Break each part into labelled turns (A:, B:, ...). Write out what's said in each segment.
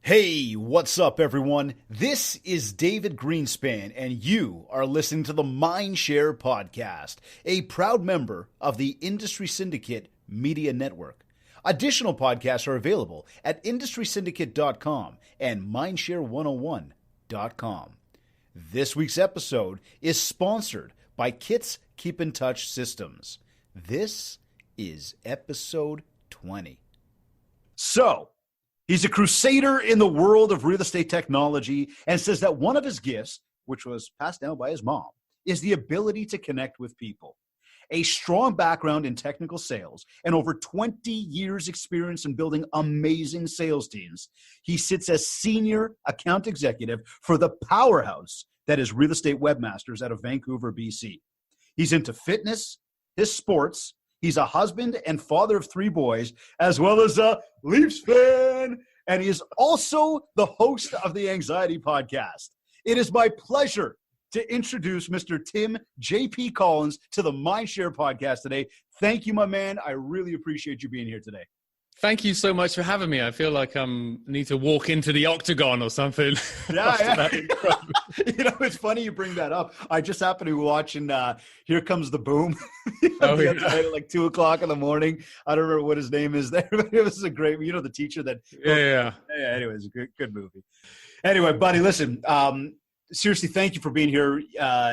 A: Hey, what's up, everyone? This is David Greenspan, and you are listening to the Mindshare Podcast, a proud member of the Industry Syndicate Media Network. Additional podcasts are available at industrysyndicate.com and mindshare101.com. This week's episode is sponsored by Kit's Keep in Touch Systems. This is episode 20. So, he's a crusader in the world of real estate technology and says that one of his gifts, which was passed down by his mom, is the ability to connect with people. A strong background in technical sales and over 20 years experience in building amazing sales teams, he sits as senior account executive for the powerhouse that is Real Estate Webmasters out of Vancouver, BC. He's into fitness, his sports. He's a husband and father of 3 boys, as well as a Leafs fan. And he is also the host of the Anxiety Podcast. It is my pleasure to introduce Mr. Tim J.P. Collins to the Mindshare Podcast today. Thank you, my man. I really appreciate you being here today.
B: Thank you so much for having me. I feel like I need to walk into the octagon or something.
A: Yeah. You know, it's funny you bring that up. I just happened to be watching Here Comes the Boom at like 2 o'clock in the morning. I don't remember what his name is there, but it was a great, you know, the teacher that.
B: Yeah.
A: Anyways, a good movie. Anyway, buddy, listen, seriously, thank you for being here.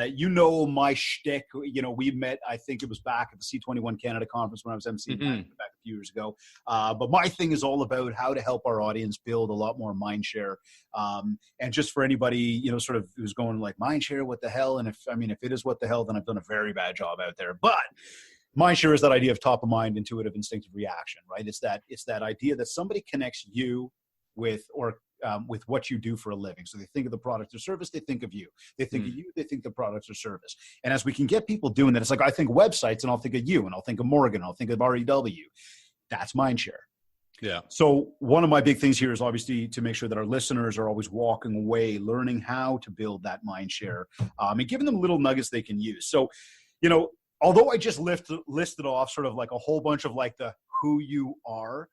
A: You know my shtick. You know, we met, I think it was back at the C21 Canada conference when I was emceeing back a few years ago. But my thing is all about how to help our audience build a lot more mindshare. And just for anybody, you know, sort of who's going like, mindshare, what the hell? And if it is what the hell, then I've done a very bad job out there. But mindshare is that idea of top of mind, intuitive, instinctive reaction, right? It's that idea that somebody connects you with what you do for a living. So they think of the product or service, they think of you. They think of you, they think the products or service. And as we can get people doing that, it's like, I think websites and I'll think of you and I'll think of Morgan, I'll think of REW. That's mindshare.
B: Yeah.
A: So one of my big things here is obviously to make sure that our listeners are always walking away, learning how to build that mindshare, and giving them little nuggets they can use. So, you know, although I just listed off sort of like a whole bunch of like the who you are,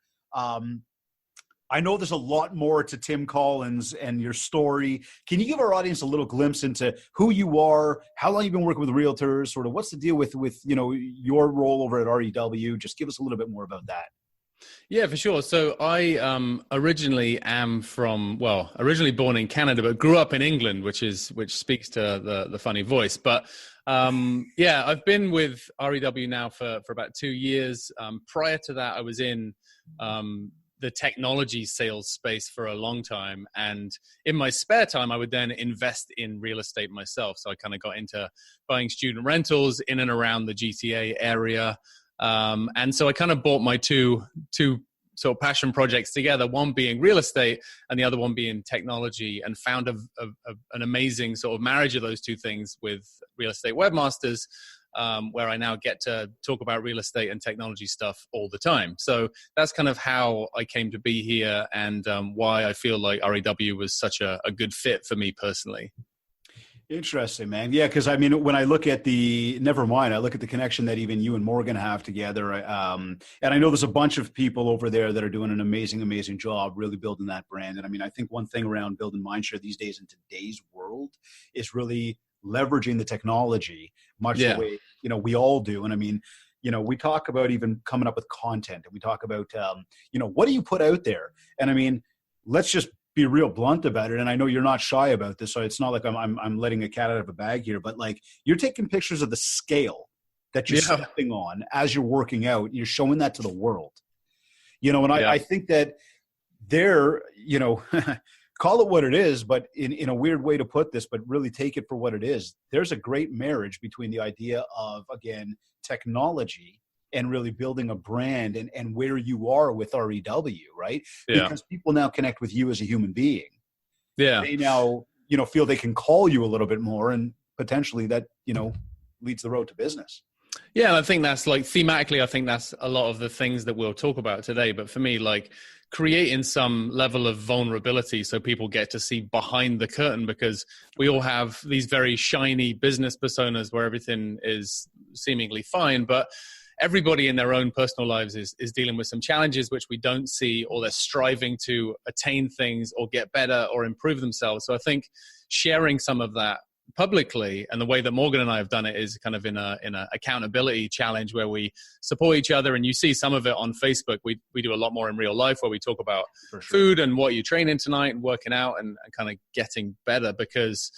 A: I know there's a lot more to Tim Collins and your story. Can you give our audience a little glimpse into who you are, how long you've been working with realtors, sort of what's the deal with you know, your role over at REW? Just give us a little bit more about that.
B: Yeah, for sure. So I originally born in Canada, but grew up in England, which speaks to the funny voice. But yeah, I've been with REW now for about 2 years. Prior to that, I was in the technology sales space for a long time. And in my spare time, I would then invest in real estate myself. So I kind of got into buying student rentals in and around the GTA area. And so I kind of bought my two sort of passion projects together, one being real estate and the other one being technology, and found an amazing sort of marriage of those two things with Real Estate Webmasters, where I now get to talk about real estate and technology stuff all the time. So that's kind of how I came to be here, and why I feel like REW was such a good fit for me personally.
A: Interesting, man. Yeah, because I mean, when I look at I look at the connection that even you and Morgan have together. And I know there's a bunch of people over there that are doing an amazing job really building that brand. And I mean, I think one thing around building mindshare these days in today's world is really leveraging the technology much the way, you know, we all do. And I mean, you know, we talk about even coming up with content, and we talk about, you know, what do you put out there? And I mean, let's just be real blunt about it. And I know you're not shy about this, so it's not like I'm letting a cat out of a bag here, but like, you're taking pictures of the scale that you're stepping on as you're working out, and you're showing that to the world, you know, and I think that you know, call it what it is, but in a weird way to put this, but really take it for what it is. There's a great marriage between the idea of, again, technology and really building a brand and where you are with REW, right?
B: Yeah.
A: Because people now connect with you as a human being.
B: Yeah.
A: They now, you know, feel they can call you a little bit more, and potentially that, you know, leads the road to business.
B: Yeah, and I think that's like thematically, I think that's a lot of the things that we'll talk about today. But for me, like creating some level of vulnerability so people get to see behind the curtain, because we all have these very shiny business personas where everything is seemingly fine, but everybody in their own personal lives is dealing with some challenges which we don't see, or they're striving to attain things or get better or improve themselves. So I think sharing some of that publicly, and the way that Morgan and I have done it is kind of in a accountability challenge where we support each other. And you see some of it on Facebook. We do a lot more in real life, where we talk about food and what you're training tonight and working out and kind of getting better, because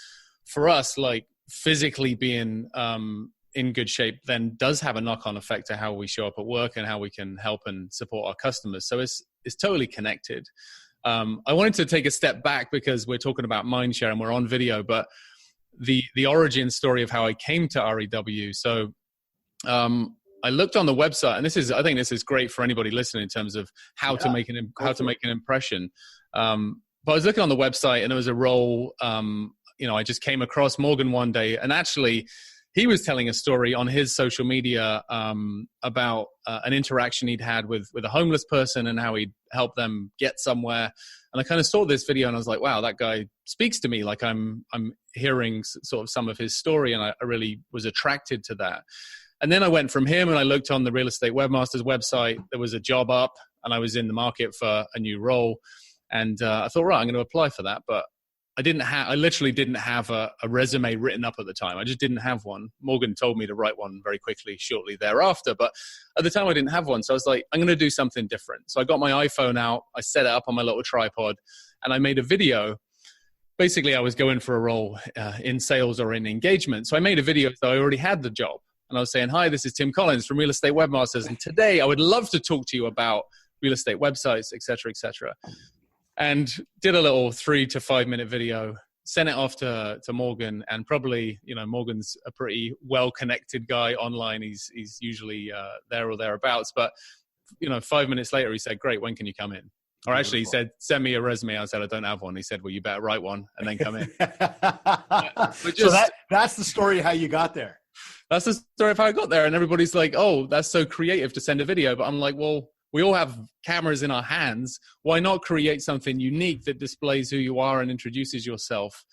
B: for us, like, physically being in good shape then does have a knock-on effect to how we show up at work and how we can help and support our customers. So it's totally connected. I wanted to take a step back because we're talking about mindshare and we're on video, but the origin story of how I came to REW. So I looked on the website, and I think this is great for anybody listening in terms of how to make an impression. But I was looking on the website, and there was a role. I just came across Morgan one day, and actually he was telling a story on his social media about an interaction he'd had with a homeless person and how he'd helped them get somewhere. And I kind of saw this video and I was like, wow, that guy speaks to me. Like I'm hearing sort of some of his story, and I really was attracted to that. And then I went from him and I looked on the Real Estate Webmasters website. There was a job up and I was in the market for a new role. And I thought, right, I'm going to apply for that. But I literally didn't have a resume written up at the time. I just didn't have one. Morgan told me to write one very quickly shortly thereafter. But at the time I didn't have one. So I was like, I'm going to do something different. So I got my iPhone out. I set it up on my little tripod and I made a video. Basically, I was going for a role in sales or in engagement. So I made a video so I already had the job. And I was saying, hi, this is Tim Collins from Real Estate Webmasters. And today I would love to talk to you about real estate websites, et cetera, et cetera. And did a little 3 to 5 minute video, sent it off to Morgan, and probably, Morgan's a pretty well-connected guy online. He's usually there or thereabouts. But, 5 minutes later, he said, great, when can you come in? Or actually, he said, send me a resume. I said, I don't have one. He said, well, you better write one and then come in.
A: So that's the story of how you got there.
B: That's the story of how I got there. And everybody's like, oh, that's so creative to send a video. But I'm like, well, we all have cameras in our hands. Why not create something unique that displays who you are and introduces yourself?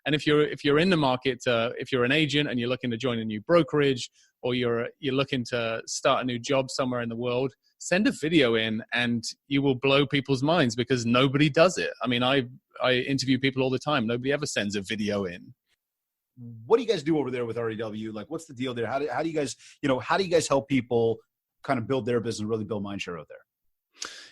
B: And if you're in the market, if you're an agent and you're looking to join a new brokerage, or you're looking to start a new job somewhere in the world, send a video in and you will blow people's minds, because nobody does it. I mean, I interview people all the time. Nobody ever sends a video in.
A: What do you guys do over there with REW? Like, what's the deal there? How do you guys help people kind of build their business, really build mindshare out there?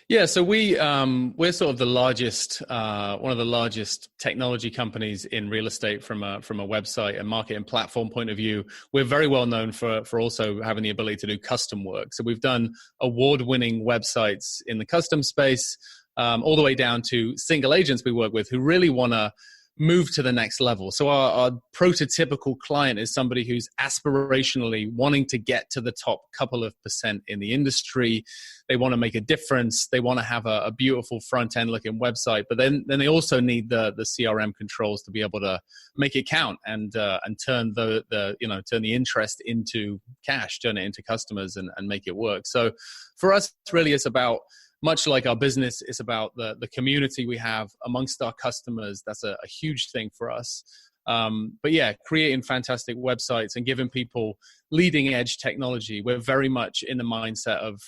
B: Yeah, so we're sort of the largest, one of the largest technology companies in real estate from a website and market and platform point of view. We're very well known for also having the ability to do custom work. So we've done award-winning websites in the custom space, all the way down to single agents we work with who really want to move to the next level. So our prototypical client is somebody who's aspirationally wanting to get to the top couple of percent in the industry. They want to make a difference. They want to have a beautiful front end looking website, but then they also need the CRM controls to be able to make it count and turn turn the interest into cash, turn it into customers and make it work. So for us, really, it's about, much like our business, it's about the community we have amongst our customers. That's a huge thing for us. But yeah, creating fantastic websites and giving people leading edge technology. We're very much in the mindset of,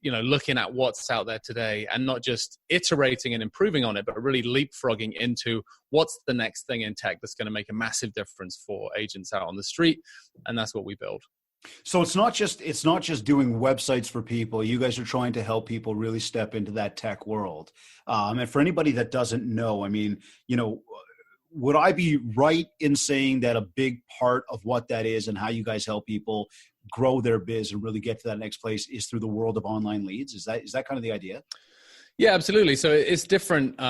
B: looking at what's out there today and not just iterating and improving on it, but really leapfrogging into what's the next thing in tech that's going to make a massive difference for agents out on the street. And that's what we build.
A: So it's not just doing websites for people. You guys are trying to help people really step into that tech world. And for anybody that doesn't know, I mean, would I be right in saying that a big part of what that is and how you guys help people grow their biz and really get to that next place is through the world of online leads? Is that kind of the idea?
B: Yeah, absolutely. So it's different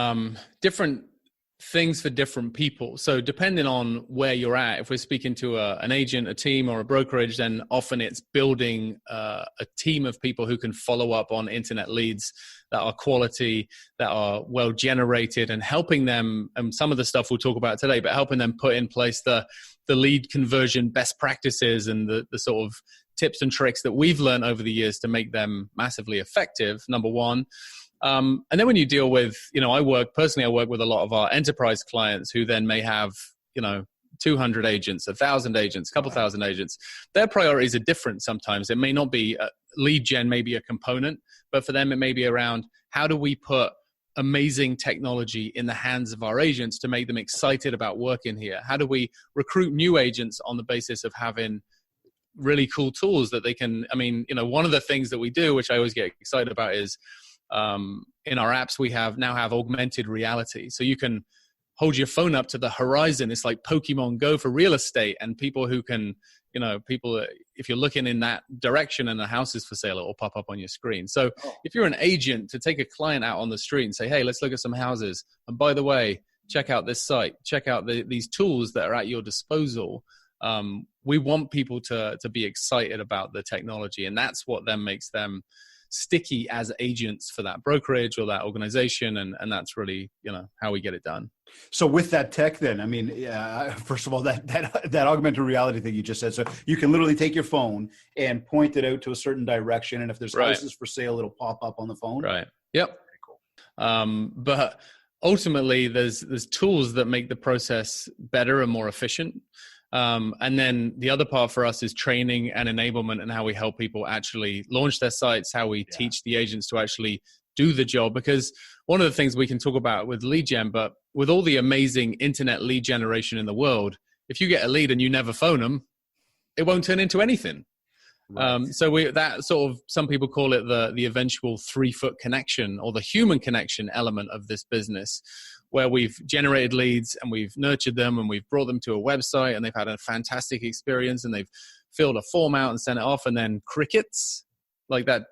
B: things for different people. So depending on where you're at, if we're speaking to an agent, a team, or a brokerage, then often it's building a team of people who can follow up on internet leads that are quality, that are well generated, and helping them, and some of the stuff we'll talk about today, but helping them put in place the lead conversion best practices and the sort of tips and tricks that we've learned over the years to make them massively effective, number one. And then when you deal with, I work with a lot of our enterprise clients who then may have, 200 agents, 1,000 agents, a couple thousand agents. Their priorities are different sometimes. It may not be lead gen may be a component, but for them, it may be around how do we put amazing technology in the hands of our agents to make them excited about working here? How do we recruit new agents on the basis of having really cool tools that they can, I mean, one of the things that we do, which I always get excited about, is in our apps, we now have augmented reality. So you can hold your phone up to the horizon. It's like Pokemon Go for real estate, and people who can, if you're looking in that direction and a house is for sale, it will pop up on your screen. So if you're an agent, to take a client out on the street and say, hey, let's look at some houses. And by the way, check out this site, check out these tools that are at your disposal. We want people to be excited about the technology, and that's what then makes them sticky as agents for that brokerage or that organization. And that's really, how we get it done.
A: So with that tech then, I mean, first of all, that augmented reality thing you just said, so you can literally take your phone and point it out to a certain direction. And if there's houses for sale, it'll pop up on the phone.
B: Right. Yep.
A: Very cool.
B: But ultimately there's tools that make the process better and more efficient. And then the other part for us is training and enablement, and how we help people actually launch their sites, how we teach the agents to actually do the job. Because one of the things we can talk about with lead gen, but with all the amazing internet lead generation in the world, if you get a lead and you never phone them, it won't turn into anything. Right. So that sort of, some people call it the eventual 3-foot connection, or the human connection element of this business, where we've generated leads and we've nurtured them and we've brought them to a website and they've had a fantastic experience and they've filled a form out and sent it off, and then crickets, like that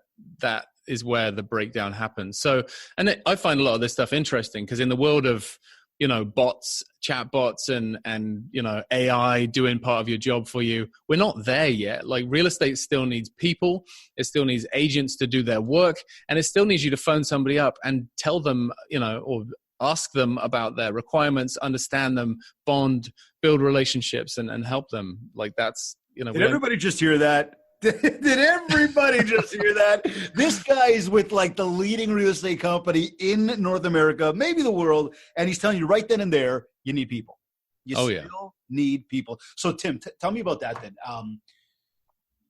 B: is where the breakdown happens. So, and I find a lot of this stuff interesting, because in the world of, bots, chat bots and AI doing part of your job for you, we're not there yet. Like, real estate still needs people. It still needs agents to do their work, and it still needs you to phone somebody up and tell them, or ask them about their requirements, understand them, bond, build relationships, and help them. Like, that's,
A: Did everybody just hear that? Did everybody just hear that? This guy is with like the leading real estate company in North America, maybe the world, and he's telling you right then and there, you need people. You still need people. So Tim, tell me about that then.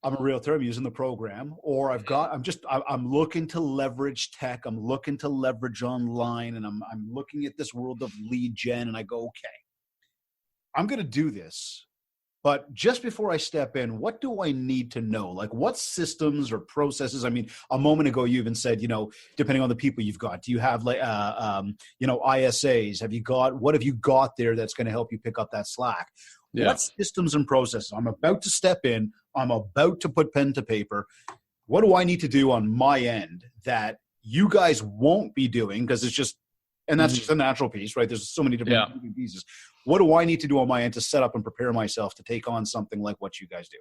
A: I'm a realtor. I'm using the program, or I'm looking to leverage tech. I'm looking to leverage online, and I'm looking at this world of lead gen, and I go, okay, I'm going to do this. But just before I step in, what do I need to know? Like, what systems or processes? I mean, a moment ago, you even said, depending on the people you've got, do you have like, ISAs? What have you got there that's going to help you pick up that slack? Yeah. What systems and processes? I'm about to step in. I'm about to put pen to paper. What do I need to do on my end that you guys won't be doing? Because it's just, and that's just a natural piece, right? There's so many different pieces. What do I need to do on my end to set up and prepare myself to take on something like what you guys do?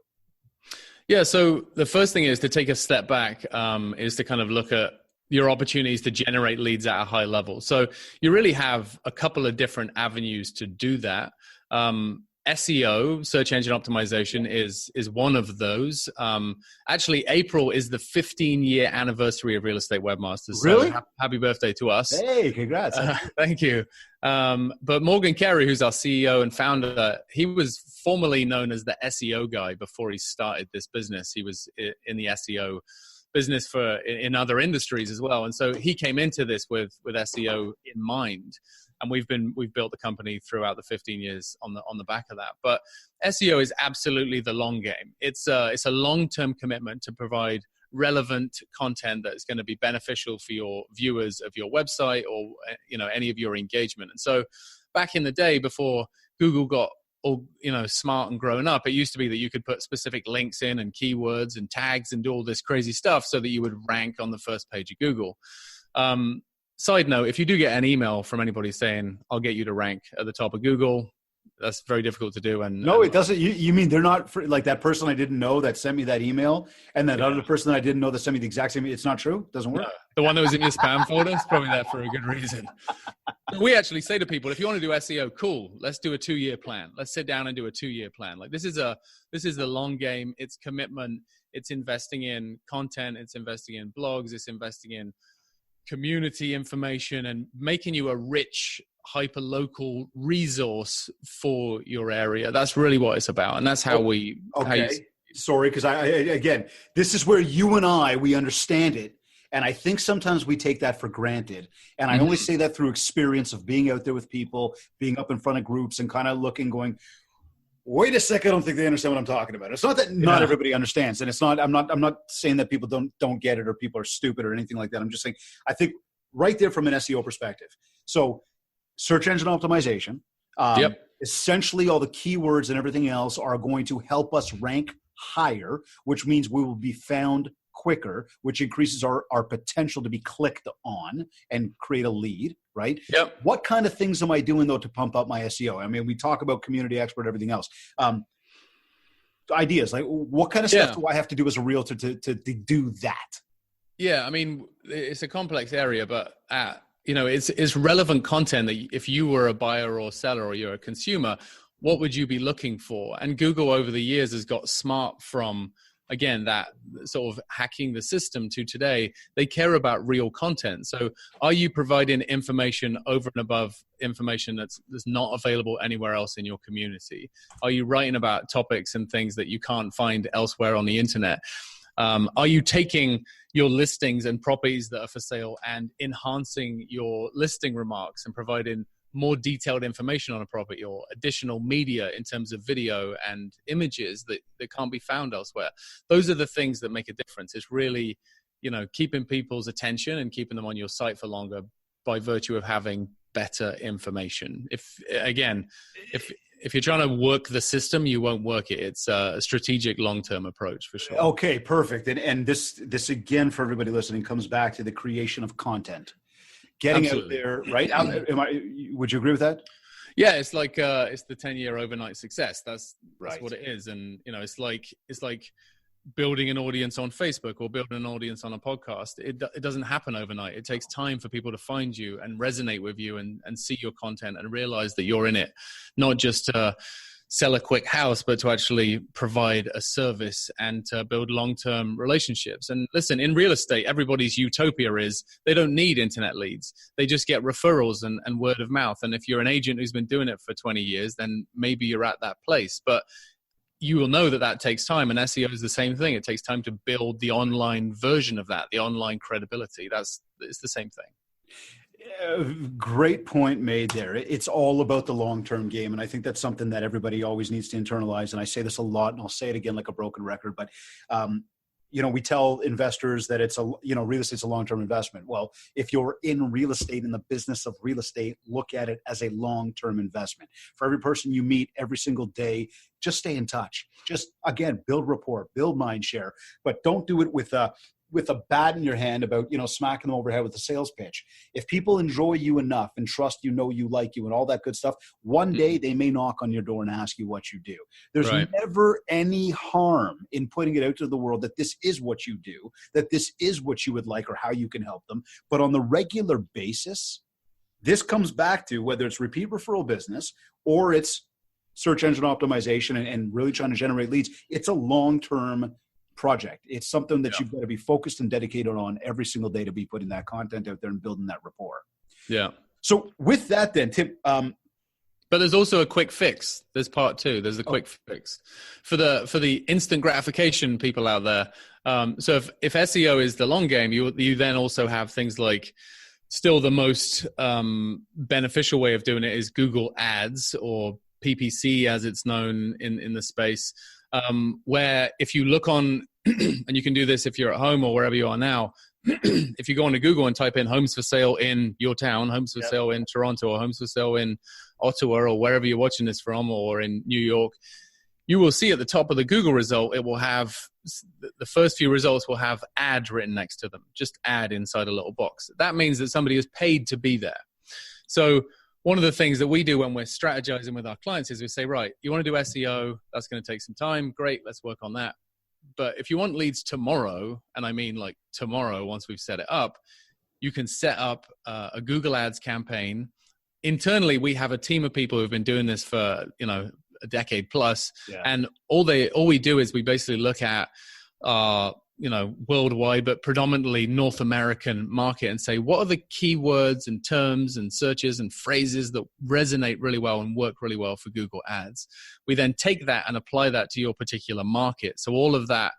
B: Yeah. So the first thing is to take a step back, is to kind of look at your opportunities to generate leads at a high level. So you really have a couple of different avenues to do that. SEO, search engine optimization, is one of those. Actually, April is the 15-year anniversary of Real Estate Webmasters.
A: Really?
B: So happy birthday to us.
A: Hey, congrats.
B: Thank you. But Morgan Carey, who's our CEO and founder, he was formerly known as the SEO guy before he started this business. He was in the SEO business in other industries as well. And so he came into this with SEO in mind. And we've built the company throughout the 15 years on the back of that. But SEO is absolutely the long game. It's a long-term commitment to provide relevant content that's going to be beneficial for your viewers of your website, or any of your engagement. And so back in the day, before Google got all smart and grown up, it used to be that you could put specific links in and keywords and tags and do all this crazy stuff so that you would rank on the first page of Google. Side note, if you do get an email from anybody saying, I'll get you to rank at the top of Google, that's very difficult to do.
A: No, it doesn't. You mean they're not like that person I didn't know that sent me that email, and that other person that I didn't know that sent me the exact same? It's not true. It doesn't work. No,
B: the one that was in your spam folder is probably there for a good reason. We actually say to people, if you want to do SEO, cool, let's do a 2-year plan. Let's sit down and do a 2-year plan. Like, this is the long game. It's commitment. It's investing in content. It's investing in blogs. It's investing in community information and making you a rich, hyper-local resource for your area. That's really what it's about. And that's how
A: Sorry, because again, this is where you and we understand it. And I think sometimes we take that for granted. And I only say that through experience of being out there with people, being up in front of groups and kind of looking, going, wait a second, I don't think they understand what I'm talking about. It's not that not everybody understands. And it's not, I'm not saying that people don't get it or people are stupid or anything like that. I'm just saying, I think right there from an SEO perspective. So search engine optimization, essentially all the keywords and everything else are going to help us rank higher, which means we will be found quicker, which increases our potential to be clicked on and create a lead, right?
B: Yep.
A: What kind of things am I doing, though, to pump up my SEO? I mean, we talk about community expert, everything else. Ideas, like what kind of stuff do I have to do as a realtor to do that?
B: Yeah, I mean, it's a complex area, but it's relevant content that if you were a buyer or seller or you're a consumer, what would you be looking for? And Google over the years has got smart from, again, that sort of hacking the system to today. They care about real content. So are you providing information over and above information that's not available anywhere else in your community? Are you writing about topics and things that you can't find elsewhere on the internet? Are you taking your listings and properties that are for sale and enhancing your listing remarks and providing more detailed information on a property or additional media in terms of video and images that can't be found elsewhere? Those are the things that make a difference. It's really, keeping people's attention and keeping them on your site for longer by virtue of having better information. If you're trying to work the system, you won't work it. It's a strategic long-term approach for sure.
A: Okay, perfect. And this again, for everybody listening, comes back to the creation of content. Getting Absolutely. Out there, right? Would you agree with that?
B: Yeah, it's like it's the 10-year overnight success. That's what it is. And it's like building an audience on Facebook or building an audience on a podcast. It doesn't happen overnight. It takes time for people to find you and resonate with you and see your content and realize that you're in it, not just to sell a quick house, but to actually provide a service and to build long-term relationships. And listen, in real estate, everybody's utopia is they don't need internet leads. They just get referrals and word of mouth. And if you're an agent who's been doing it for 20 years, then maybe you're at that place. But you will know that takes time, and SEO is the same thing. It takes time to build the online version of that, the online credibility. It's the same thing.
A: Great point made there. It's all about the long-term game. And I think that's something that everybody always needs to internalize. And I say this a lot, and I'll say it again like a broken record, but we tell investors that real estate's a long-term investment. Well, if you're in real estate, in the business of real estate, look at it as a long-term investment. For every person you meet every single day, just stay in touch. Just, again, build rapport, build mind share, but don't do it with a bat in your hand about, smacking them overhead with a sales pitch. If people enjoy you enough and trust you, know you, like you, and all that good stuff, one day they may knock on your door and ask you what you do. There's never any harm in putting it out to the world that this is what you do, that this is what you would like or how you can help them. But on the regular basis, this comes back to whether it's repeat referral business or it's search engine optimization and really trying to generate leads. It's a long-term project. It's something that you've got to be focused and dedicated on every single day to be putting that content out there and building that rapport.
B: Yeah.
A: So with that then, Tim,
B: but there's also a quick fix. There's part two. There's a quick fix for the instant gratification people out there. So if SEO is the long game, you then also have things like, still the most beneficial way of doing it is Google Ads, or PPC as it's known in the space, where if you look on, and you can do this if you're at home or wherever you are now, if you go onto Google and type in homes for sale in your town, homes for sale in Toronto, or homes for sale in Ottawa, or wherever you're watching this from, or in New York, you will see at the top of the Google result, it will have, the first few results will have ad written next to them, just ad inside a little box. That means that somebody is paid to be there. So one of the things that we do when we're strategizing with our clients is we say, right, you want to do SEO, that's going to take some time. Great, let's work on that. But if you want leads tomorrow, and I mean like tomorrow, once we've set it up, you can set up a Google Ads campaign. Internally, we have a team of people who've been doing this for, a decade plus. Yeah. And all we do is we basically look at worldwide, but predominantly North American market, and say, what are the keywords and terms and searches and phrases that resonate really well and work really well for Google Ads? We then take that and apply that to your particular market. So all of that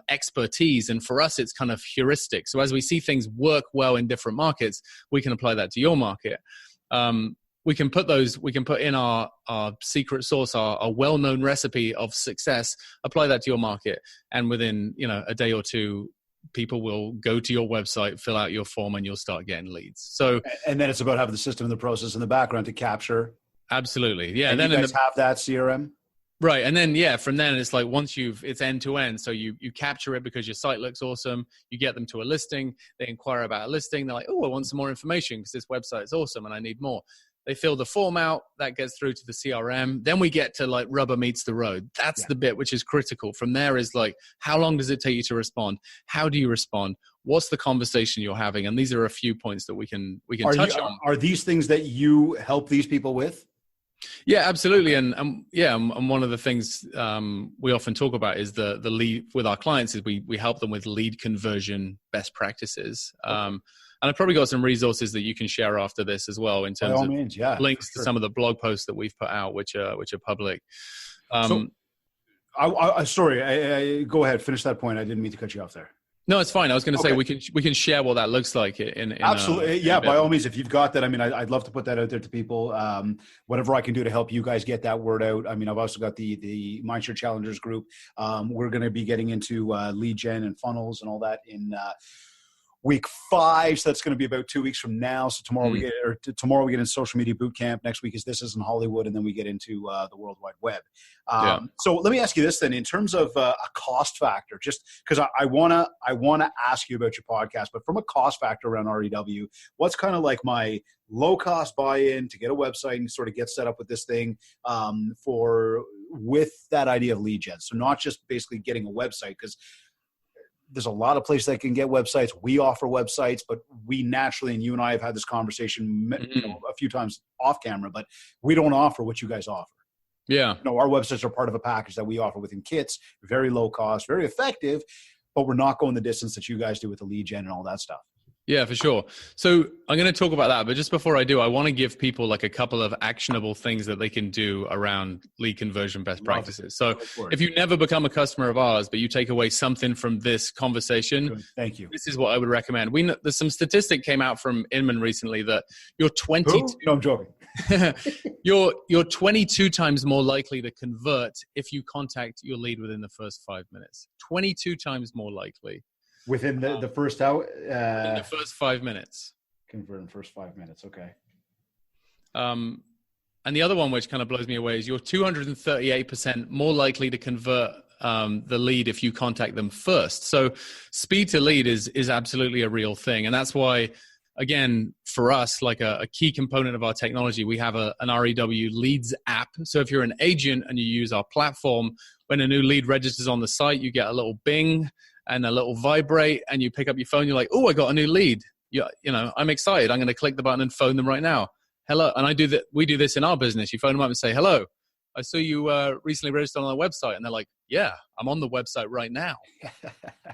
B: expertise, and for us, it's kind of heuristic. So as we see things work well in different markets, we can apply that to your market. We can put in our secret sauce, our well-known recipe of success, apply that to your market. And within, a day or two, people will go to your website, fill out your form, and you'll start getting leads. So,
A: and then it's about having the system and the process in the background to capture.
B: Absolutely. Yeah.
A: And then you guys have that CRM.
B: Right. And then, from then it's like it's end to end. So you capture it because your site looks awesome. You get them to a listing. They inquire about a listing. They're like, oh, I want some more information because this website is awesome and I need more. They fill the form out. That gets through to the CRM. Then we get to like rubber meets the road. That's the bit which is critical. From there is like, how long does it take you to respond? How do you respond? What's the conversation you're having? And these are a few points that we can touch on.
A: Are these things that you help these people with?
B: Yeah, absolutely. And one of the things we often talk about is the lead with our clients is we help them with lead conversion best practices. And I've probably got some resources that you can share after this as well in terms of links to some of the blog posts that we've put out, which are public.
A: Sorry, go ahead, finish that point. I didn't mean to cut you off there.
B: No, it's fine. I was going to say we can share what that looks like in
A: absolutely. By all means, if you've got that, I mean, I'd love to put that out there to people. Whatever I can do to help you guys get that word out. I mean, I've also got the Mindshare Challengers group. We're going to be getting into lead gen and funnels and all that in week 5. So that's going to be about 2 weeks from now. So tomorrow we get in social media boot camp. Next week is This Is in Hollywood. And then we get into the World Wide Web. So let me ask you this then, in terms of a cost factor, just because I want to ask you about your podcast, but from a cost factor around REW, what's kind of like my low cost buy-in to get a website and sort of get set up with this thing with that idea of lead gen. So not just basically getting a website, because there's a lot of places that can get websites. We offer websites, but we naturally, and you and I have had this conversation a few times off camera, but we don't offer what you guys offer.
B: Yeah.
A: Our websites are part of a package that we offer within kits, very low cost, very effective, but we're not going the distance that you guys do with the lead gen and all that stuff.
B: Yeah, for sure. So I'm going to talk about that, but just before I do, I want to give people like a couple of actionable things that they can do around lead conversion best practices. So if you never become a customer of ours, but you take away something from this conversation,
A: thank you.
B: This is what I would recommend. There's some statistic came out from Inman recently that you're 22.
A: No, I'm joking.
B: You're 22 times more likely to convert if you contact your lead within the first 5 minutes. 22 times more likely.
A: Within the first hour?
B: In the first 5 minutes.
A: Convert in the first 5 minutes, okay.
B: And the other one, which kind of blows me away, is you're 238% more likely to convert the lead if you contact them first. So speed to lead is absolutely a real thing. And that's why, again, for us, like a key component of our technology, we have an REW Leads app. So if you're an agent and you use our platform, when a new lead registers on the site, you get a little bing and a little vibrate, and you pick up your phone. You're like, oh, I got a new lead. I'm excited. I'm going to click the button and phone them right now. Hello. And we do this in our business. You phone them up and say, hello, I saw you recently registered on our website. And they're like, yeah, I'm on the website right now.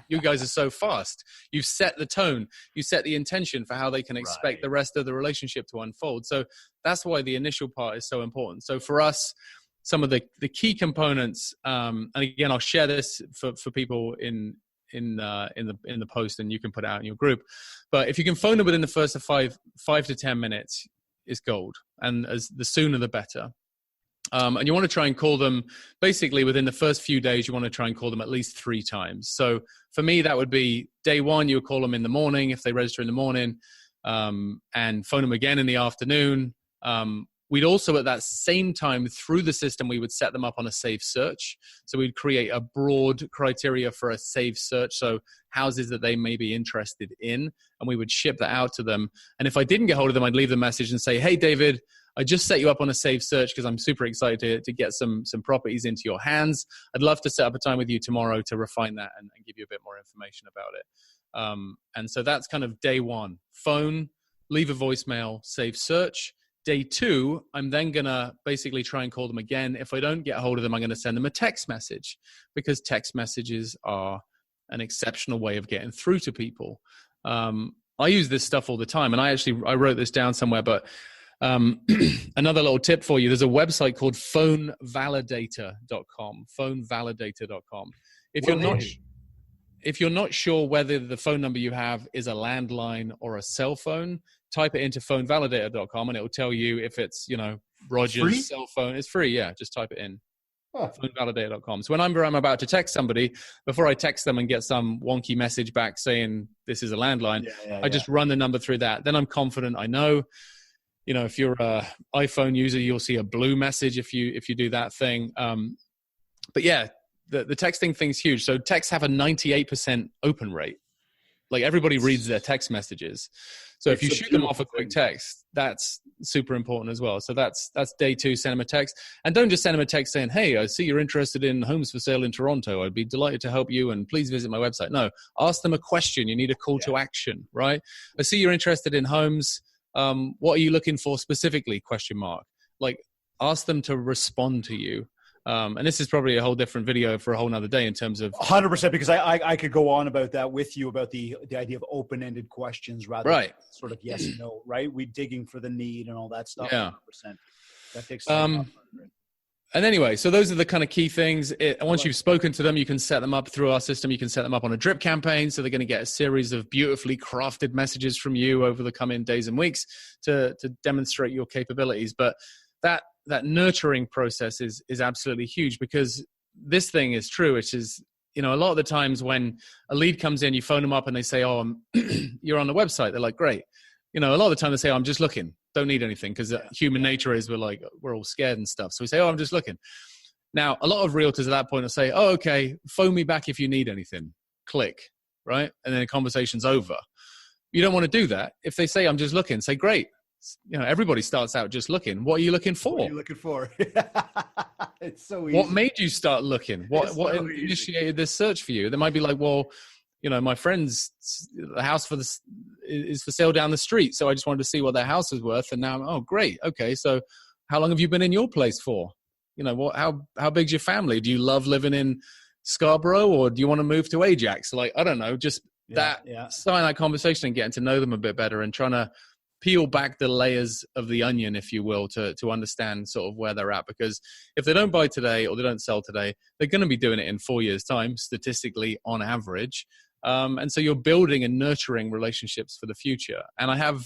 B: You guys are so fast. You've set the tone. You set the intention for how they can expect the rest of the relationship to unfold. So that's why the initial part is so important. So for us, some of the key components, and again, I'll share this for people in the post, and you can put it out in your group. But if you can phone them within the first of 5 to 10 minutes, is gold. And the sooner the better. And you want to try and call them basically within the first few days. You want to try and call them at least 3 times. So for me, that would be day 1. You would call them in the morning if they register in the morning, and phone them again in the afternoon. We'd also, at that same time, through the system, we would set them up on a saved search. So we'd create a broad criteria for a saved search. So houses that they may be interested in, and we would ship that out to them. And if I didn't get hold of them, I'd leave them a message and say, hey, David, I just set you up on a saved search because I'm super excited to get some properties into your hands. I'd love to set up a time with you tomorrow to refine that and give you a bit more information about it. And so that's kind of day 1. Phone, leave a voicemail, save search. Day 2, I'm then going to basically try and call them again. If I don't get a hold of them, I'm going to send them a text message, because text messages are an exceptional way of getting through to people. I use this stuff all the time, and I wrote this down somewhere, but another little tip for you, there's a website called phonevalidator.com, phonevalidator.com. If you're not sure whether the phone number you have is a landline or a cell phone, type it into phonevalidator.com and it will tell you if it's, Roger's cell phone. It's free. Yeah. Just type it in. Phonevalidator.com. So whenever I'm about to text somebody, before I text them and get some wonky message back saying this is a landline, I just run the number through that. Then I'm confident. I know, if you're a iPhone user, you'll see a blue message if you do that thing. But yeah, the texting thing's huge. So texts have a 98% open rate. Like everybody reads their text messages. So if you shoot them off a quick text, that's super important as well. So that's day 2, send them a text. And don't just send them a text saying, hey, I see you're interested in homes for sale in Toronto. I'd be delighted to help you and please visit my website. No, ask them a question. You need a call to action, right? I see you're interested in homes. What are you looking for specifically? ? Like ask them to respond to you. And this is probably a whole different video for a whole nother day in terms of
A: 100%, because I could go on about that with you about the idea of open-ended questions rather than sort of yes, no, right? We digging for the need and all that stuff.
B: Yeah.
A: 100%. That takes time.
B: And anyway, so those are the kind of key things. Once you've spoken to them, you can set them up through our system. You can set them up on a drip campaign. So they're going to get a series of beautifully crafted messages from you over the coming days and weeks to demonstrate your capabilities. But that nurturing process is absolutely huge, because this thing is true, which is, a lot of the times when a lead comes in, you phone them up and they say, oh, you're on the website. They're like, great. A lot of the time they say, oh, I'm just looking. Don't need anything, because human nature is we're all scared and stuff. So we say, oh, I'm just looking. Now, a lot of realtors at that point will say, oh, okay, phone me back if you need anything. Click, right? And then the conversation's over. You don't want to do that. If they say, I'm just looking, say, great. Everybody starts out just looking. What are you looking for?
A: What are you looking for? It's so easy.
B: What made you start looking? What initiated this search for you? They might be like, well, my friend's the house is for sale down the street, so I just wanted to see what their house is worth. And now, oh, great, okay. So, how long have you been in your place for? How big's your family? Do you love living in Scarborough, or do you want to move to Ajax? Like, I don't know, just starting that conversation and getting to know them a bit better and trying to peel back the layers of the onion, if you will, to understand sort of where they're at. Because if they don't buy today or they don't sell today, they're going to be doing it in 4 years' time, statistically on average. And so you're building and nurturing relationships for the future. And I have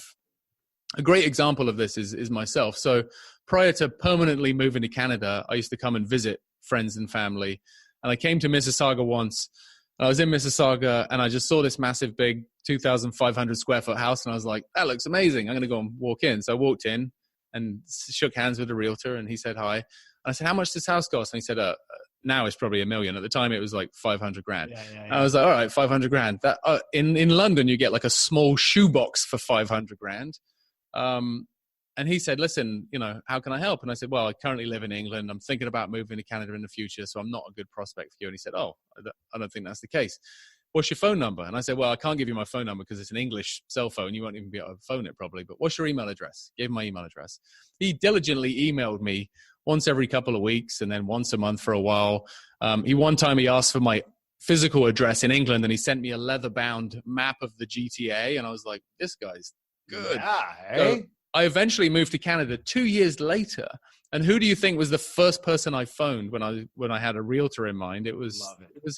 B: a great example of this is myself. So prior to permanently moving to Canada, I used to come and visit friends and family. And I came to Mississauga once. I was in Mississauga and I just saw this massive, big 2,500 square foot house. And I was like, that looks amazing. I'm going to go and walk in. So I walked in and shook hands with the realtor, and he said hi. And I said, how much does this house cost? And he said, now it's probably $1 million. At the time, it was like 500 grand. I was like, all right, 500 grand. That in London, you get like a small shoebox for 500 grand. And he said, listen, how can I help? And I said, well, I currently live in England. I'm thinking about moving to Canada in the future, so I'm not a good prospect for you. And he said, oh, I don't think that's the case. What's your phone number? And I said, well, I can't give you my phone number because it's an English cell phone. You won't even be able to phone it probably. But what's your email address? Gave him my email address. He diligently emailed me once every couple of weeks and then once a month for a while. One time he asked for my physical address in England, and he sent me a leather-bound map of the GTA. And I was like, this guy's good.
A: Yeah, hey?
B: So I eventually moved to Canada 2 years later. And who do you think was the first person I phoned when I had a realtor in mind? It was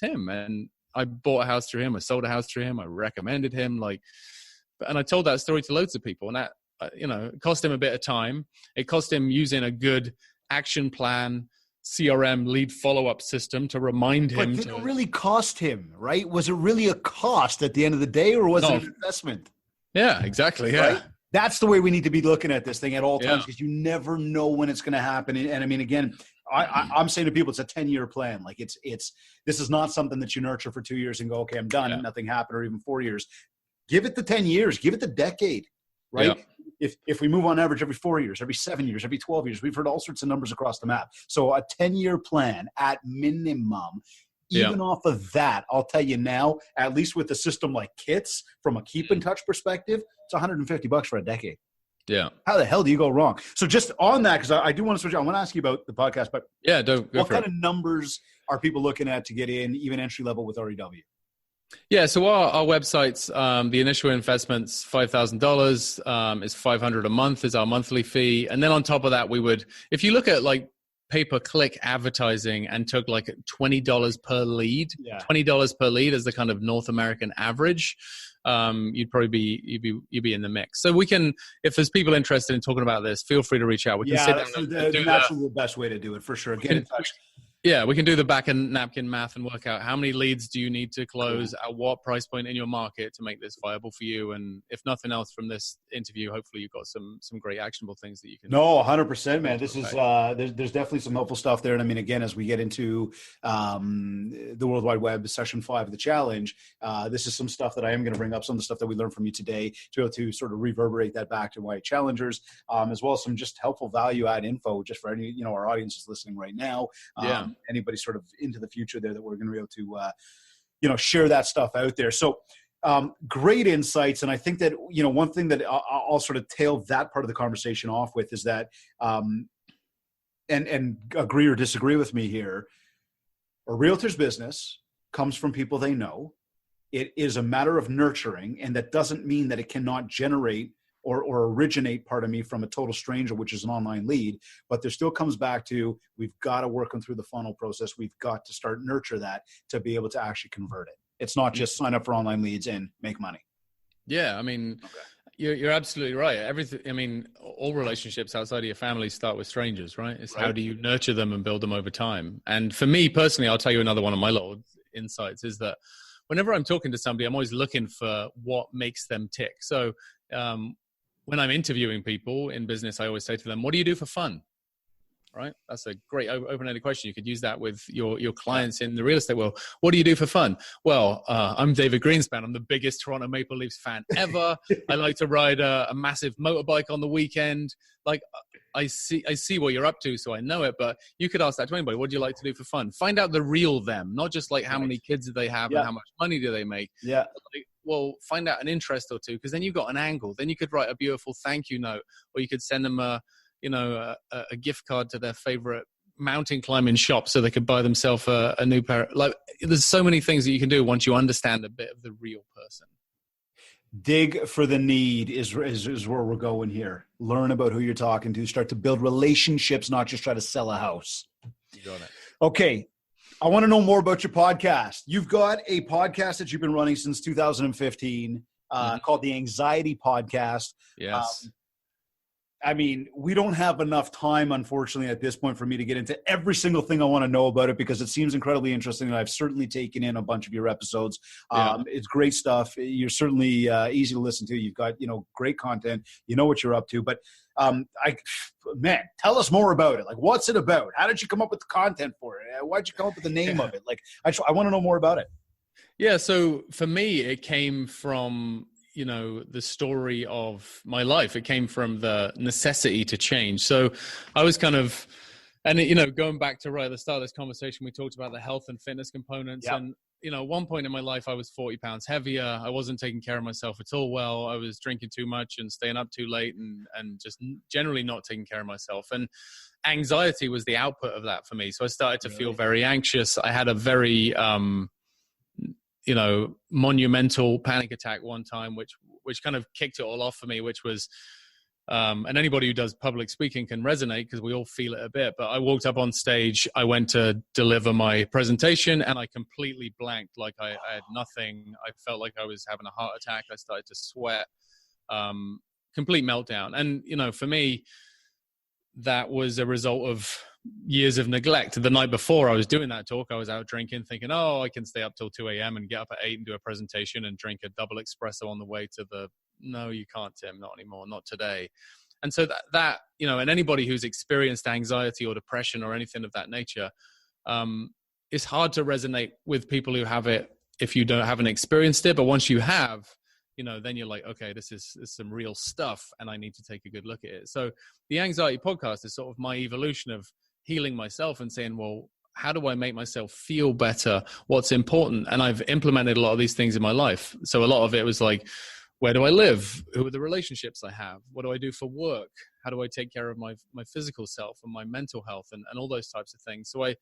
B: him. And I bought a house through him. I sold a house through him. I recommended him. And I told that story to loads of people. And that, it cost him a bit of time. It cost him using a good action plan, CRM, lead follow-up system to remind him.
A: But did it really cost him, right? Was it really a cost at the end of the day, or was it an investment?
B: Yeah, exactly. Yeah. Right?
A: That's the way we need to be looking at this thing at all times, because you never know when it's going to happen. And I mean, again, I'm saying to people, it's a 10-year plan. Like this is not something that you nurture for 2 years and go, okay, I'm done. Yeah. Nothing happened, or even 4 years. Give it the 10 years, give it the decade, right? Yeah. If we move on average every 4 years, every 7 years, every 12 years, we've heard all sorts of numbers across the map. So a 10-year plan at minimum. Even off of that, I'll tell you now, at least with a system like Kits, from a keep in touch perspective, it's $150 for a decade.
B: Yeah.
A: How the hell do you go wrong? So just on that, because I do want to switch. I want to ask you about the podcast, but
B: yeah, what
A: kind of numbers are people looking at to get in, even entry level with REW?
B: Yeah, so our websites, the initial investment's $5,000, is $500 a month is our monthly fee, and then on top of that, we would, if you look at like pay-per-click advertising and took like $20 per lead,
A: Yeah.
B: $20 per lead as the kind of North American average, you'd probably you'd be in the mix. So we can, if there's people interested in talking about this, feel free to reach out. We can
A: Yeah,
B: sit down
A: that's
B: and do that.
A: naturally the best way to do it, for sure. Get in touch.
B: Yeah, we can do the back and napkin math and work out how many leads do you need to close at what price point in your market to make this viable for you. And if nothing else from this interview, hopefully you've got some great actionable things that you can.
A: No, 100%, man. This is there's definitely some helpful stuff there. And I mean, again, as we get into the World Wide Web session 5 of the challenge, this is some stuff that I am going to bring up, some of the stuff that we learned from you today, to be able to sort of reverberate that back to my challengers, as well as some just helpful value add info just for any, our audience is listening right now. Anybody sort of into the future there that we're going to be able to, share that stuff out there. So great insights. And I think that, one thing that I'll sort of tail that part of the conversation off with is that, and agree or disagree with me here, a realtor's business comes from people they know. It is a matter of nurturing, and that doesn't mean that it cannot generate or originate, pardon me, from a total stranger, which is an online lead. But there still comes back to, we've got to work them through the funnel process. We've got to start nurture that to be able to actually convert it. It's not just sign up for online leads and make money.
B: Yeah, I mean, you're absolutely right. Everything. I mean, all relationships outside of your family start with strangers, right? It's how do you nurture them and build them over time. And for me personally, I'll tell you another one of my little insights is that whenever I'm talking to somebody, I'm always looking for what makes them tick. So when I'm interviewing people in business, I always say to them, what do you do for fun? Right? That's a great open-ended question. You could use that with your clients in the real estate world. What do you do for fun? Well, I'm David Greenspan. I'm the biggest Toronto Maple Leafs fan ever. I like to ride a massive motorbike on the weekend. Like, I see what you're up to, so I know it. But you could ask that to anybody. What do you like to do for fun? Find out the real them, not just like how many kids do they have and how much money do they make. Yeah. Well, find out an interest or two, because then you've got an angle. Then you could write a beautiful thank you note, or you could send them a gift card to their favorite mountain climbing shop so they could buy themselves a new pair. Like, there's so many things that you can do once you understand a bit of the real person.
A: Dig for the need is where we're going here. Learn about who you're talking to. Start to build relationships, not just try to sell a house.
B: You got it.
A: Okay. I want to know more about your podcast. You've got a podcast that you've been running since 2015 called the Anxiety Podcast.
B: Yes.
A: I mean, we don't have enough time, unfortunately, at this point for me to get into every single thing I want to know about it, because it seems incredibly interesting, and I've certainly taken in a bunch of your episodes. It's great stuff. You're certainly easy to listen to. You've got, great content. You know what you're up to. But, man, tell us more about it. Like, what's it about? How did you come up with the content for it? Why'd you come up with the name of it? Like, I want to know more about it.
B: Yeah, so for me, it came from the story of my life. It came from the necessity to change. So I was kind of, and going back to right at the start of this conversation, we talked about the health and fitness components. Yep. And, at one point in my life, I was 40 pounds heavier. I wasn't taking care of myself at all well. I was drinking too much and staying up too late and just generally not taking care of myself. And anxiety was the output of that for me. So I started to feel very anxious. I had a very, monumental panic attack one time, which kind of kicked it all off for me, which was, and anybody who does public speaking can resonate because we all feel it a bit. But I walked up on stage, I went to deliver my presentation, and I completely blanked. Like I had nothing. I felt like I was having a heart attack. I started to sweat, complete meltdown. And, for me, that was a result of years of neglect. The night before I was doing that talk, I was out drinking, thinking, I can stay up till 2 a.m. and get up at 8 and do a presentation and drink a double espresso on the way to no, you can't, Tim, not anymore, not today. And so that and anybody who's experienced anxiety or depression or anything of that nature, it's hard to resonate with people who have it if you haven't experienced it. But once you have, then you're like, okay, this is some real stuff and I need to take a good look at it. So the Anxiety Podcast is sort of my evolution of healing myself and saying, well, how do I make myself feel better? What's important? And I've implemented a lot of these things in my life. So a lot of it was like, where do I live? Who are the relationships I have? What do I do for work? How do I take care of my physical self and my mental health and all those types of things? So I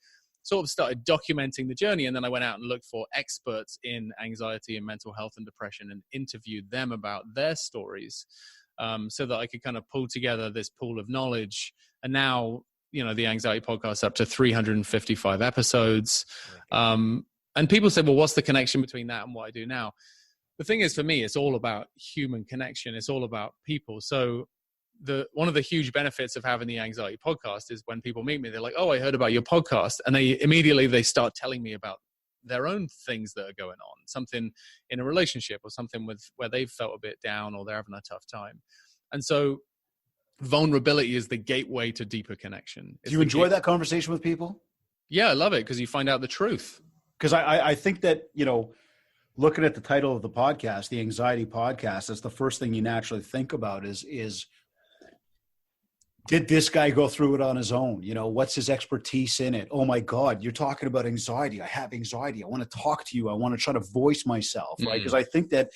B: sort of started documenting the journey. And then I went out and looked for experts in anxiety and mental health and depression and interviewed them about their stories, so that I could kind of pull together this pool of knowledge. And now, the Anxiety Podcast is up to 355 episodes. And people say, well, what's the connection between that and what I do now? The thing is, for me, it's all about human connection. It's all about people. So one of the huge benefits of having the Anxiety Podcast is when people meet me, they're like, oh, I heard about your podcast. And they start telling me about their own things that are going on, something in a relationship or something where they've felt a bit down or they're having a tough time. And so vulnerability is the gateway to deeper connection.
A: Do you enjoy that conversation with people?
B: Yeah, I love it because you find out the truth.
A: Because I think that, looking at the title of the podcast, the Anxiety Podcast, that's the first thing you naturally think about is did this guy go through it on his own? What's his expertise in it? Oh my God, you're talking about anxiety. I have anxiety. I want to talk to you. I want to try to voice myself, right? Because I think that,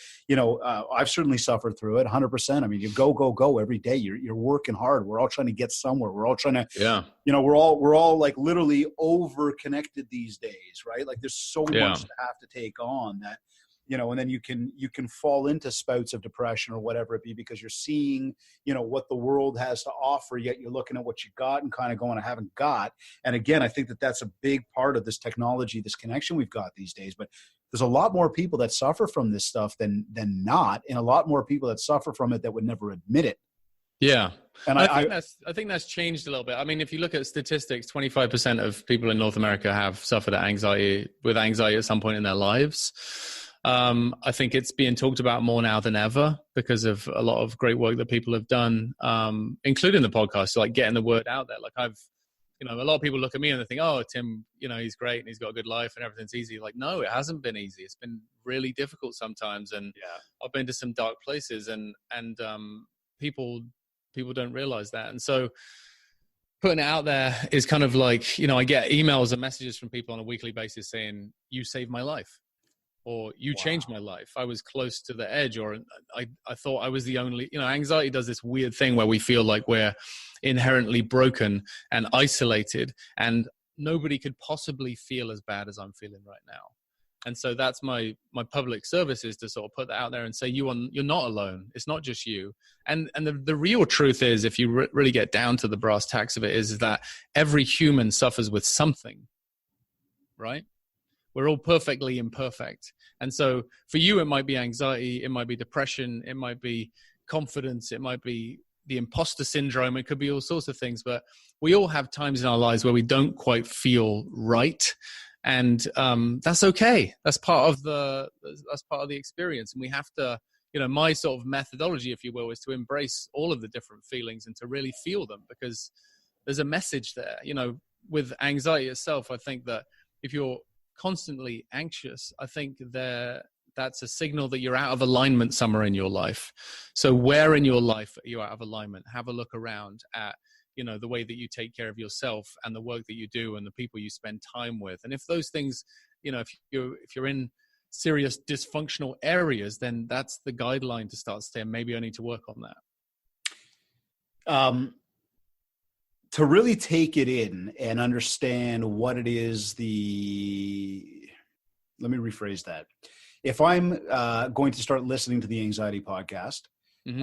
A: I've certainly suffered through it 100%. I mean, you go every day. You're working hard. We're all trying to get somewhere. We're all trying to, we're all like literally over connected these days, right? Like there's so much to have to take on that, and then you can fall into spouts of depression or whatever it be because you're seeing, what the world has to offer, yet you're looking at what you got and kind of going, I haven't got. And again, I think that that's a big part of this technology, this connection we've got these days. But there's a lot more people that suffer from this stuff than not, and a lot more people that suffer from it that would never admit it.
B: Yeah. And I think that's changed a little bit. I mean, if you look at statistics, 25% of people in North America have suffered with anxiety at some point in their lives. I think it's being talked about more now than ever because of a lot of great work that people have done, including the podcast, like getting the word out there. Like a lot of people look at me and they think, oh, Tim, he's great and he's got a good life and everything's easy. Like, no, it hasn't been easy. It's been really difficult sometimes. And I've been to some dark places and people don't realize that. And so putting it out there is kind of like, I get emails and messages from people on a weekly basis saying, you saved my life. Or you changed my life. I was close to the edge, or I thought I was the only, anxiety does this weird thing where we feel like we're inherently broken and isolated and nobody could possibly feel as bad as I'm feeling right now. And so that's my public service, is to sort of put that out there and say, you're not alone. It's not just you. And the real truth is, if you really get down to the brass tacks of it, is that every human suffers with something, right? We're all perfectly imperfect. And so for you, it might be anxiety, it might be depression, it might be confidence, it might be the imposter syndrome, it could be all sorts of things. But we all have times in our lives where we don't quite feel right. And that's okay. That's part of the experience. And we have to, my sort of methodology, if you will, is to embrace all of the different feelings and to really feel them, because there's a message there. With anxiety itself, I think that if you're constantly anxious, I think that's a signal that you're out of alignment somewhere in your life. So where in your life are you out of alignment? Have a look around at, the way that you take care of yourself and the work that you do and the people you spend time with. And if those things, if you're in serious dysfunctional areas, then that's the guideline to start saying, maybe I need to work on that.
A: To really take it in and understand what it is let me rephrase that. If I'm going to start listening to the Anxiety Podcast,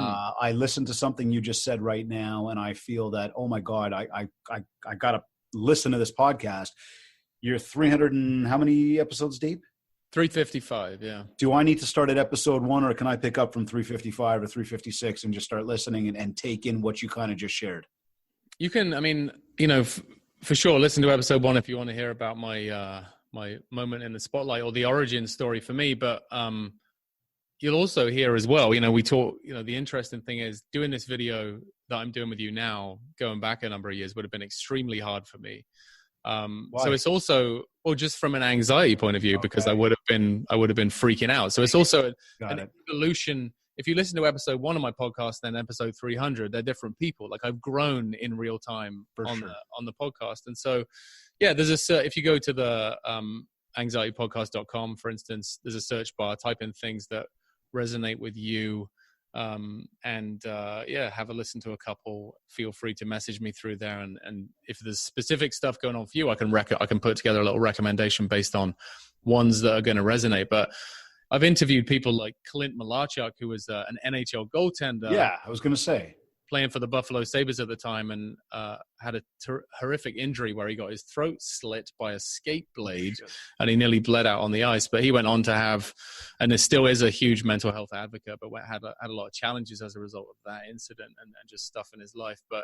A: I listen to something you just said right now, and I feel that, oh my God, I got to listen to this podcast. You're 300 and how many episodes deep?
B: 355, yeah. Do
A: I need to start at episode 1, or can I pick up from 355 or 356 and just start listening and take in what you kind of just shared?
B: You can, for sure, listen to episode 1 if you want to hear about my my moment in the spotlight or the origin story for me. But you'll also hear as well, we talk, the interesting thing is doing this video that I'm doing with you now, going back a number of years, would have been extremely hard for me. So it's also, just from an anxiety point of view, because I would have been freaking out. So it's also an evolution. If you listen to episode 1 of my podcast, then episode 300, they're different people. Like I've grown in real time on the podcast. And so, there's if you go to the anxietypodcast.com, for instance, there's a search bar, type in things that resonate with you. Have a listen to a couple. Feel free to message me through there, and if there's specific stuff going on for you, I can put together a little recommendation based on ones that are going to resonate. But I've interviewed people like Clint Malarchuk, who was an NHL goaltender.
A: Yeah, I was going to say.
B: Playing for the Buffalo Sabres at the time, and had a horrific injury where he got his throat slit by a skate blade, and he nearly bled out on the ice. But he went on to have, and it still is a huge mental health advocate, but had a lot of challenges as a result of that incident and just stuff in his life. But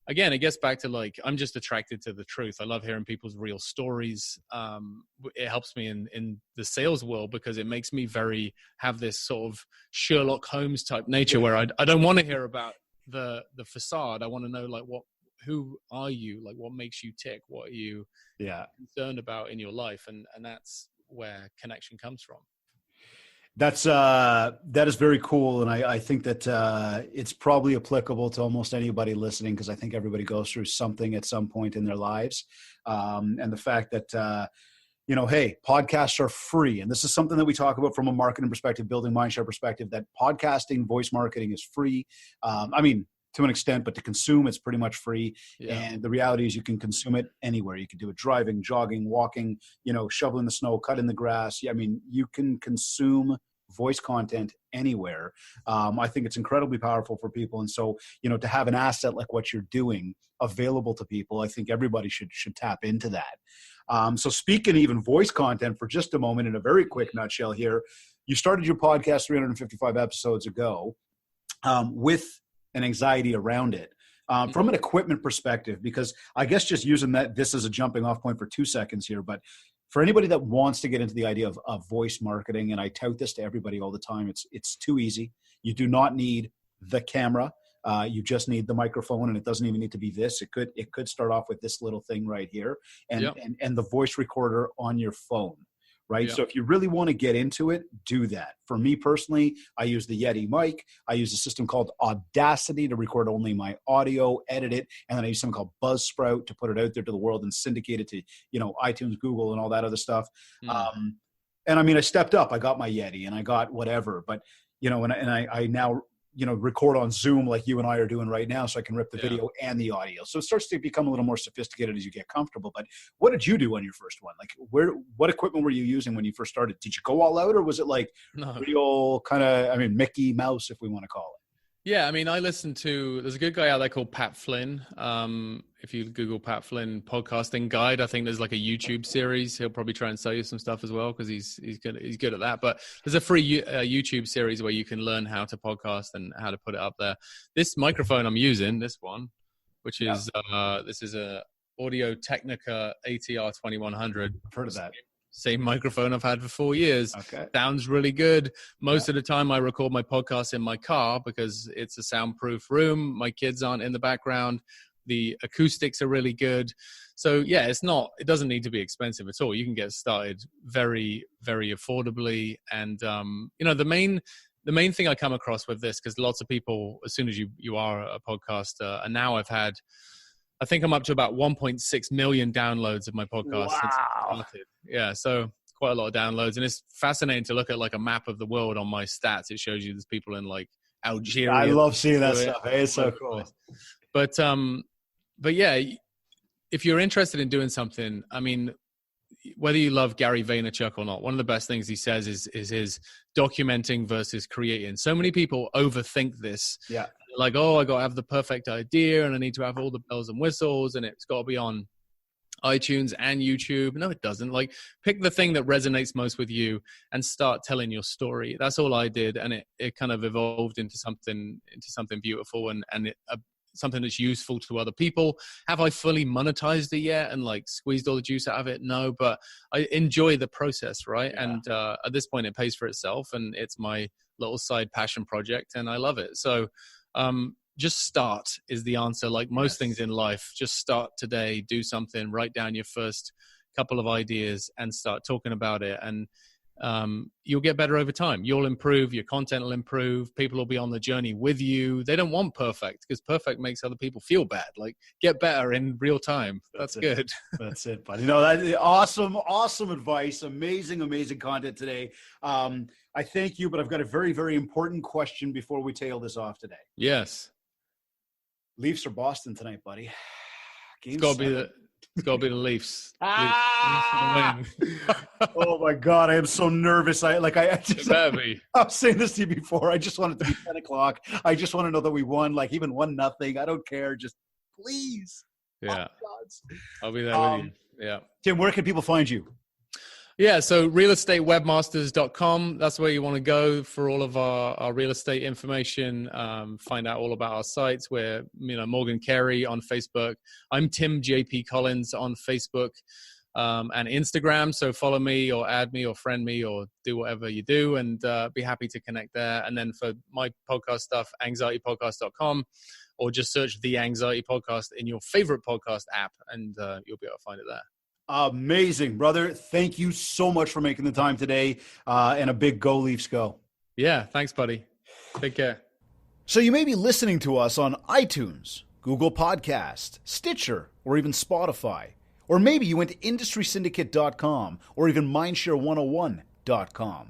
B: again, it gets back to like, I'm just attracted to the truth. I love hearing people's real stories. It helps me in the sales world because it makes me have this sort of Sherlock Holmes type nature where I don't want to hear about the facade. I want to know like who are you? Like what makes you tick? What are you concerned about in your life? And that's where connection comes from.
A: That is very cool. And I think that it's probably applicable to almost anybody listening, because I think everybody goes through something at some point in their lives. And the fact that, hey, podcasts are free. And this is something that we talk about from a marketing perspective, building mindshare perspective, that podcasting, voice marketing is free. To an extent, but to consume, it's pretty much free. Yeah. And the reality is you can consume it anywhere. You can do it driving, jogging, walking, shoveling the snow, cutting the grass. You can consume voice content anywhere. I think it's incredibly powerful for people. And so, to have an asset like what you're doing available to people, I think everybody should tap into that. So speaking even voice content for just a moment, in a very quick nutshell here, you started your podcast 355 episodes ago with an anxiety around it. From an equipment perspective, because I guess just using this as a jumping off point for 2 seconds here, but for anybody that wants to get into the idea of voice marketing, and I tout this to everybody all the time, it's too easy. You do not need the camera. You just need the microphone, and it doesn't even need to be this. It could start off with this little thing right here, and the voice recorder on your phone. Right. Yep. So if you really want to get into it, do that. For me personally, I use the Yeti mic. I use a system called Audacity to record only my audio, edit it. And then I use something called Buzzsprout to put it out there to the world and syndicate it to, iTunes, Google, and all that other stuff. And I stepped up. I got my Yeti and I got whatever, but, I now, record on Zoom like you and I are doing right now, so I can rip the video and the audio. So it starts to become a little more sophisticated as you get comfortable. But what did you do on your first one? Like what equipment were you using when you first started? Did you go all out, or was it like real kind of, Mickey Mouse, if we want to call it?
B: Yeah, I listened to, there's a good guy out there called Pat Flynn. If you Google Pat Flynn podcasting guide, I think there's like a YouTube series. He'll probably try and sell you some stuff as well, because he's good at that. But there's a free YouTube series where you can learn how to podcast and how to put it up there. This microphone I'm using, this one, which is this is a Audio Technica ATR 2100.
A: I've heard of that.
B: Same microphone I've had for 4 years. Okay. Sounds really good. Most of the time I record my podcast in my car because it's a soundproof room. My kids aren't in the background. The acoustics are really good. So it doesn't need to be expensive at all. You can get started very, very affordably. And, the main thing I come across with this, because lots of people, as soon as you are a podcaster, and now I think I'm up to about 1.6 million downloads of my podcast since I started. Yeah, so quite a lot of downloads. And it's fascinating to look at like a map of the world on my stats. It shows you there's people in like Algeria.
A: I love seeing that stuff. It's so cool.
B: But yeah, if you're interested in doing something, whether you love Gary Vaynerchuk or not, one of the best things he says is his documenting versus creating. So many people overthink this. Yeah. Like, I got to have the perfect idea and I need to have all the bells and whistles and it's got to be on iTunes and YouTube. No, it doesn't. Like, pick the thing that resonates most with you and start telling your story. That's all I did. And it kind of evolved into something beautiful and something that's useful to other people. Have I fully monetized it yet and like squeezed all the juice out of it? No, but I enjoy the process, right? Yeah. And at this point, it pays for itself and it's my little side passion project and I love it. So just start is the answer. Like most things in life, just start today, do something, write down your first couple of ideas and start talking about it. And you'll get better over time. You'll improve, your content will improve, people will be on the journey with you. They don't want perfect, because perfect makes other people feel bad. Like, get better in real time. That's good.
A: That's it, buddy. No, that's awesome advice. Amazing content today. I thank you, but I've got a very, very important question before we tail this off today.
B: Yes.
A: Leafs or Boston tonight, buddy?
B: It's got to be the Leafs.
A: Ah!
B: Leafs for the win.
A: Oh my God, I am so nervous. I was saying this to you before. I just want it to be 10 o'clock. I just want to know that we won, like even 1-0. I don't care. Just please.
B: Yeah. I'll be there with you. Yeah.
A: Tim, where can people find you?
B: Yeah, so realestatewebmasters.com. That's where you want to go for all of our real estate information. Find out all about our sites. We're, Morgan Carey on Facebook. I'm Tim JP Collins on Facebook and Instagram. So follow me or add me or friend me or do whatever you do, and be happy to connect there. And then for my podcast stuff, anxietypodcast.com, or just search The Anxiety Podcast in your favorite podcast app, and you'll be able to find it there.
A: Amazing, brother. Thank you so much for making the time today, and a big go Leafs go.
B: Yeah, thanks, buddy. Take care.
A: So you may be listening to us on iTunes, Google Podcast, Stitcher, or even Spotify. Or maybe you went to industrysyndicate.com or even mindshare101.com.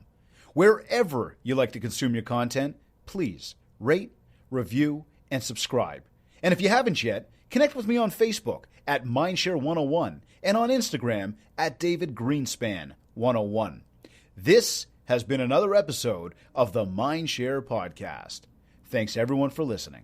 A: Wherever you like to consume your content, please rate, review, and subscribe. And if you haven't yet, connect with me on Facebook at Mindshare101 and on Instagram at DavidGreenspan101. This has been another episode of the Mindshare Podcast. Thanks everyone for listening.